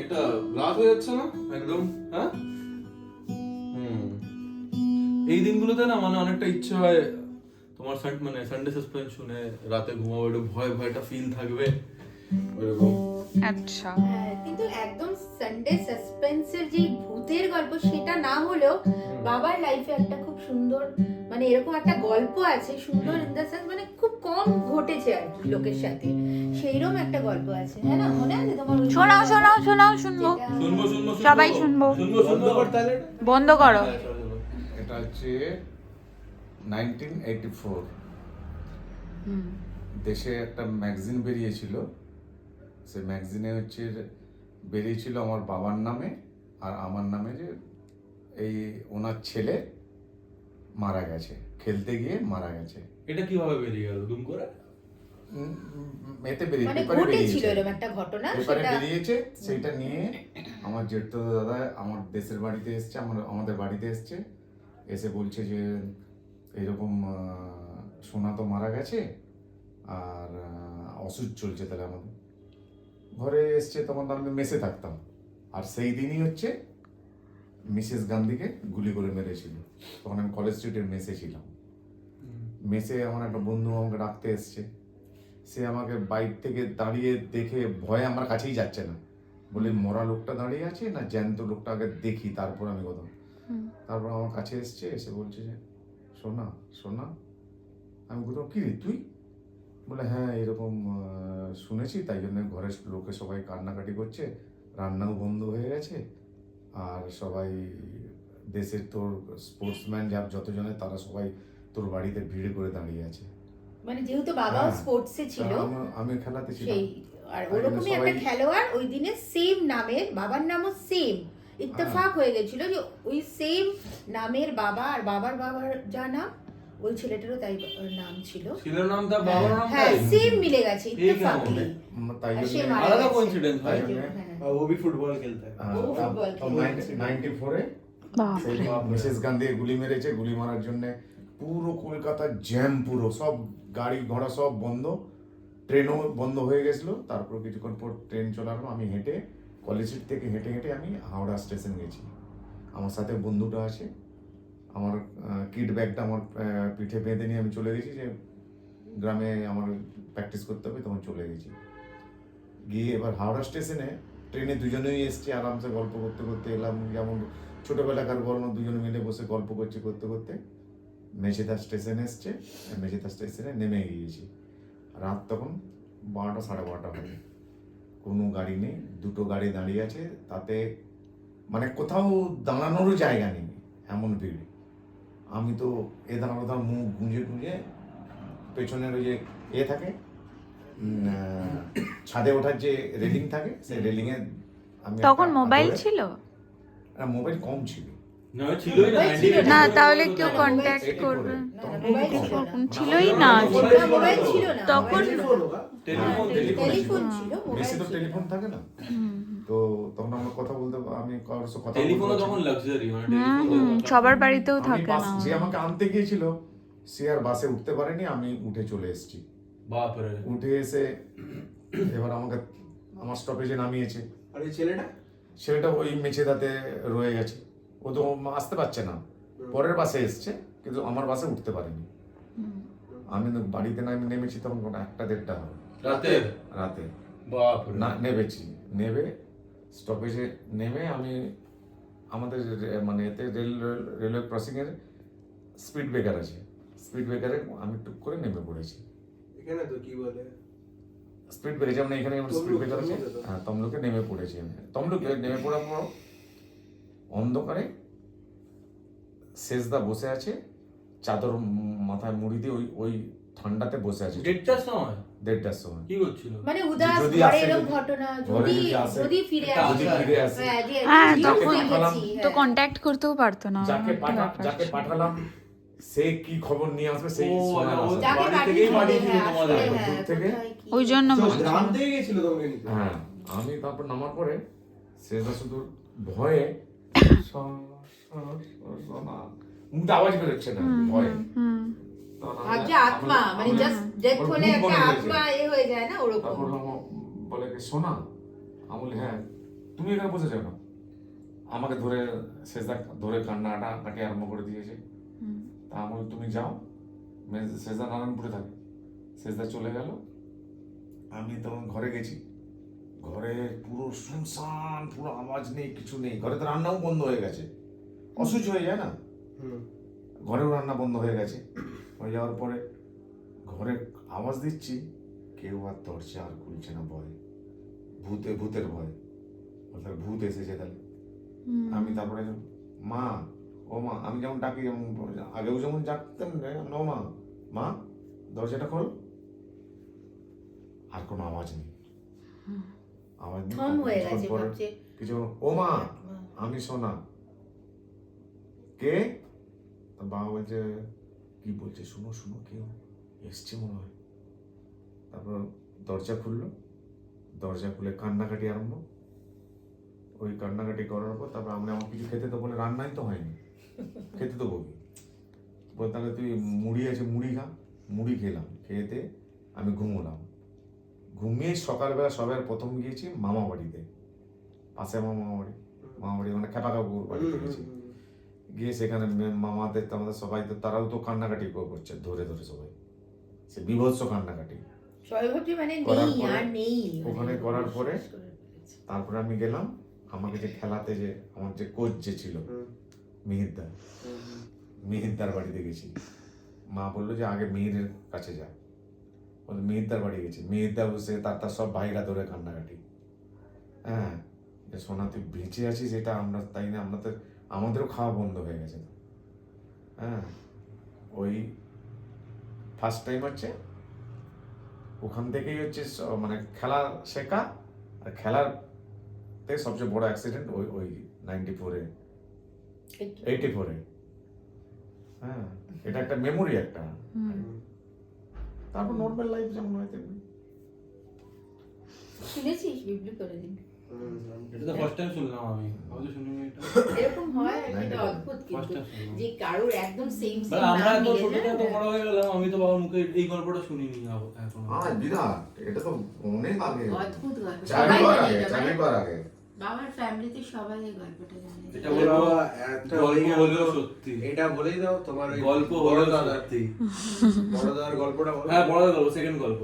অনেকটা রাত হয়ে যাচ্ছে না একদম, হ্যাঁ? এই দিনগুলোতে না মানে অনেকটা ইচ্ছে হয় তোমার মানে সানডে সাসপেন্স শুনে রাতে ঘুমাবো, একটু ভয় ভয়টা ফিল থাকবে ওইরকম। আচ্ছা, হ্যাঁ, কিন্তু একদম সানডে সাসপেন্সের যে ভূতের গল্প সেটা না হলেও বাবার লাইফে একটা খুব সুন্দর মানে এরকম একটা গল্প আছে, সুন্দর ইন দ্য সেন্স মানে খুব কম ঘটেছে আর কি লোকের সাথে, সেইরকম একটা গল্প আছে, হ্যাঁ না? মনে আছে তোমার? ওই শোনাও শোনাও শোনাও, শুনবো শুনবো সবাই শুনবো। শুনবো বন্ধ করো। এটা হচ্ছে 1984 দেশে একটা ম্যাগাজিন বেরিয়েছিল। সে ম্যাগাজিনে হচ্ছে বেরিয়েছিল আমার বাবার নামে আর আমার নামে, যে এই ওনার ছেলে মারা গেছে, খেলতে গিয়ে মারা গেছে। এটা কিভাবে বেরিয়ে গেল দুম করে? এতে মানে পেপারে ঘটেছিল বেরিয়েছে, এরকম একটা ঘটনা, পেপারে সেটা বেরিয়েছে। সেইটা নিয়ে আমার জেঠতো দাদা আমার দেশের বাড়িতে এসছে, আমাদের বাড়িতে এসছে, এসে বলছে যে এরকম সোনা তো মারা গেছে আর অসুখ চলছে। তাহলে আমাদের ঘরে এসছে, তখন আমি মেসে থাকতাম, আর সেই দিনই হচ্ছে মিসেস গান্ধীকে গুলি করে মেরেছিল। তখন আমি কলেজ স্ট্রিটের মেসে ছিলাম। মেসে আমার একটা বন্ধু আমাকে ডাকতে এসছে, সে আমাকে বাইক থেকে দাঁড়িয়ে দেখে ভয়ে আমার কাছেই যাচ্ছে না, বলে মরা লোকটা দাঁড়িয়ে আছে না জ্যান্ত লোকটা আগে দেখি তারপর আমি কথা। তারপর আমার কাছে এসছে, এসে বলছে যে সোনা সোনা। আমি বললাম কি রে তুই? বলে হ্যাঁ এরকম শুনেছি, তাই জন্য ঘরের লোকে সবাই কান্নাকাটি করছে, রান্নাও বন্ধ হয়ে গেছে, আর সবাই দেশের তোর স্পোর্টসম্যান যতজনে তারা সবাই তোর বাড়িতে ভিড় করে দাঁড়িয়ে আছে। মানে যেহেতু বাবাও হ্যাঁ, স্পোর্টসে ছিল, আমি খেলাতে ছিলাম, সেই আর ওরকমই একটা খেলোয়াড় ওই দিনে সেম নামের, বাবার নামও সেম, ইত্তেফাক হয়ে গেছিল যে ওই সেম নামের বাবা আর বাবার যা নাম ওই ছেলেটারও তাই নাম ছিল, ছিল নাম তার বাবার নাম, হ্যাঁ তাই? সেম মিলে গেছে ইত্তেফাকলি। তাই আর সে জন্য মারা আলাদা গেছে। coincidence ভাই। হ্যাঁ। वो भी फुटबॉल खेलता है। ও ফুটবল খেলে। 94-এ বাপরে। মিসেস গান্ধী গুলি মেরেছে। গুলি মারার জন্য পুরো কলকাতা জ্যাম, পুরো সব গাড়ি ঘোড়া সব বন্ধ, ট্রেনও বন্ধ হয়ে গেছিলো। তারপর কিছুক্ষণ পর ট্রেন চলার পর আমি হেঁটে কলেজ স্ট্রিট থেকে হেঁটে হেঁটে আমি হাওড়া স্টেশন গেছি। আমার সাথে বন্ধুটা আছে, আমার কিট ব্যাগটা আমার পিঠে বেঁধে নিয়ে আমি চলে গেছি, যে গ্রামে আমার প্র্যাকটিস করতে হবে, তখন চলে গেছি। গিয়ে এবার হাওড়া স্টেশনে ট্রেনে দুজনেই এসছি, আরামসে গল্প করতে করতে এলাম, যেমন ছোটোবেলাকার গল্প, দুজনে মিলে বসে গল্প করতে করতে মেচেদা স্টেশন এসছে। মেচেদা স্টেশনে নেমে গিয়েছি। রাত তখন 12টা 12:30 হবে, কোনো গাড়ি নেই, দুটো গাড়ি দাঁড়িয়ে আছে, তাতে মানে কোথাও দাঁড়ানোরও জায়গা নেই, এমন ভিড়। আমি তো দাঁড়ানো মুখ গুঁজে গুঁজে, পেছনের ওই যে থাকে ছাদে ওঠার যে রেলিং থাকে, সেই রেলিংয়ে আমি তখন মোবাইল ছিল মোবাইল কম ছিল না, ছিলই না, মোবাইল ছিল 98 না, না। তাহলে মোবাইল কেউ ছিল না, কন্ট্যাক্ট মোবাইল করবে। না, মোবাইল ছিল না। ছিলই না। না, মোবাইল ছিল না। তখন टेलीफोन होगा। টেলিফোন টেলিফোন ছিল, মোবাইল বেশি তো ছিল টেলিফোন থাকে না, তো তখন আমরা কথা বলতে, আমি কারোর সাথে কথা টেলিফোন বলতে তখন লাক্সারি, মানে সবার বাড়িতেও আমি থাকে না। যে আমাকে আনতে গিয়েছিল সে আর বাসে উঠতে পারেনি, আমি উঠে চলে এসেছি। বাপরে। উঠে এসে এবার আমাকে আমার স্টপেজে নামিয়েছে। और ये ছেলেটা? ছেলেটা ওই মেচেদাতে রয়ে গেছে, ও তো আসতে পারছে না, পরের বাসে এসছে, কিন্তু আমার বাসে উঠতে পারেনি। আমি তো বাড়িতে নেমেছি তখন 1-1:30 হবে রাতে বাপরে। না, নেবে স্টপেজে নেমে আমি আমাদের মানে এতে রেলওয়ে ক্রসিংয়ের স্পিড ব্রেকার আছে, স্পিড ব্রেকারে আমি টুক করে নেমে পড়েছি। এখানে তো কি বলে স্পিড ব্রেকার, যেমন এখানে স্পিড ব্রেকার আছে, তমলুকে তো। হ্যাঁ তমলুকে নেমে পড়েছি আমি। তমলুকে নেমে পড়ার পর অন্ধকারে শেষদা বসে আছে, চাদর মাথায় মুড়ি দিয়ে ওই ঠান্ডাতে বসে আছে। 1:30টার সময় 1:30টার সময় কি করছিল? মানে উদাস যদি ঘরে আসে, এরকম ঘটনা, ঘরে যদি যদি আসে, যদি ফিরে যদি আসে, ফিরে আসে, হ্যাঁ, যে হ্যাঁ, আমি তখন দেখেছি, তো হ্যাঁ। কন্ট্যাক্ট করতেও পারতো না। যাকে ব্যাপার ছিল। পাঠালাম সে কি খবর নিয়ে আসবে সেই ও, শোনার ও আশা। যাকে বাড়ি থেকেই পাঠিয়েছিল, পাঠিয়েছিল হ্যাঁ, তোমাদের। আসলে, হ্যাঁ, দূর থেকে। কোথায় কি- ওই জন্য তো বলছি। গ্রাম থেকে গেছিল তোমাকে নিতে? হ্যাঁ, আমি তারপর নামার পরে শেষদা শুধু ভয়ে সোনা, মুখটা আওয়াজ বেরোচ্ছে না, ভয়ে। তখন আমি- ভাবছে আত্মা, মানে আমি- জাস্ট ডেথ ওর হলে ভূত একটা মনে হয়েছে। আত্মা হয়ে যায় না, ওরকম। তারপর বলে কি সোনা, আমি বলি হ্যাঁ, তুমি এখানে বসে যাও না, আমাকে ধরে সেজদা ধরে কান্নাটা কাটি আরম্ভ করে দিয়েছে। হুম। তা আমি বলি, তুমি যাও, সেজদা নারায়ণপুরে থাকে। সেজদা চলে গেল, আমি তখন ঘরে গেছি। ঘরে পুরো শুনশান, পুরো আওয়াজ নেই, কিছু নেই। ঘরে তো রান্নাও বন্ধ হয়ে গেছে, অসুচ হয়ে যায় না, হুম। ঘরেও রান্না বন্ধ হয়ে গেছে। হয়ে যাওয়ার পরে ঘরে আওয়াজ দিচ্ছি, কেউ আর দরজা আর খুলছে না, ভয়, ভূতের ভয়। তাহলে ভূত এসেছে তাহলে। হুম। আমি তারপরে মা, ও মা, আমি যেমন ডাকি, যেমন আগেও যেমন ডাকতাম, ও মা, মা দরজাটা খোল। আর কোনো আওয়াজ নেই, আওয়াজ নেই। থম হয়ে কিছুক্ষণ গেছে, পরে ভাবছে কিছু, ও মা, আমি সোনা, কে? তা বাবা বলছে, কি বলছে, শুনো শুনো, কেউ এসছে মনে হয়। তারপর দরজা খুললো, দরজা খুলে কান্নাকাটি আরম্ভ। ওই কান্নাকাটি করার পর তারপর আমরা, আমার কিছু খেতে তো বলে, রান্নাই তো হয়নি, খেতে তো বলি, বলে তাহলে তুই মুড়ি আছে মুড়ি খা। মুড়ি খেলাম, খেতে আমি ঘুমোলাম। ঘুমিয়ে সকালবেলা সবার প্রথম গিয়েছি মামা বাড়িতে, পাশে আমার মামা বাড়ি মানে খেপা কাকুর বাড়িতে গেছি। গিয়ে সেখানে মামাদের আমাদের সবাই তো, তারাও তো কান্নাকাটি করছে ধরে ধরে, সবাই সে বিভৎস কান্নাকাটি। সবাই ভাবছে মানে করার নেই পরে, আর নেই ওখানে মানে করার পরে শেষ করে ফেলেছে। তারপরে আমি গেলাম, আমাকে যে খেলাতে, যে আমার যে কোচ যে ছিল মিহিরদা, মিহিরদার বাড়িতে গেছি। মা বললো যে আগে মিহিরের কাছে যা, বলে মিহিরদার বাড়ি গেছি। মিহিরদা বসে তার সব ভাইরা ধরে কান্নাকাটি। হ্যাঁ, যে সোনা তুই বেঁচে আছিস, এটা আমরা তাই না, আমাদেরও খাওয়া বন্ধ হয়ে গেছে। হ্যাঁ, ওই ফার্স্ট টাইম হচ্ছে ওখান থেকেই হচ্ছে মানে খেলা শেখা। আর খেলার থেকে সবচেয়ে বড় অ্যাক্সিডেন্ট ওই 94-এ, 84-এ। হ্যাঁ, এটা একটা মেমোরি একটা। তারপর নর্মাল লাইফ যেমন হয় তেমনি। শুনেছিস বিবলি করে দিন? এটা তো ফার্স্ট টাইম শুনলাম আমি তো শুনিনি এটা। এরকম হয়, না, এটা এটা অদ্ভুত ফার্স্ট কিন্তু টাইম শুনলাম। যে কারোর একদম সেম মানে সেম আমরা নাম তো মিলে ছোট যায়। থেকে বড় হয়ে গেলাম, আমি তো বাবার মুখে এই গল্পটা শুনিনি এখন। বিরাট, এটা তো অনেক আগে, অদ্ভুত গল্প, সবাই চারিবার জানে আগে, এটা, মানে চারিবার আগে। বাবার ফ্যামিলিতে সবাই এই গল্পটা জানে। এটা ওর গল্প, বাবা একটা গল্প হলেও সত্যি। এটা বলেই দাও তোমার ওই গল্প বড় হলেও দাদার সত্যি। বড় দাদার গল্পটা বলো। হ্যাঁ, বড় গল্প, সেকেন্ড গল্প।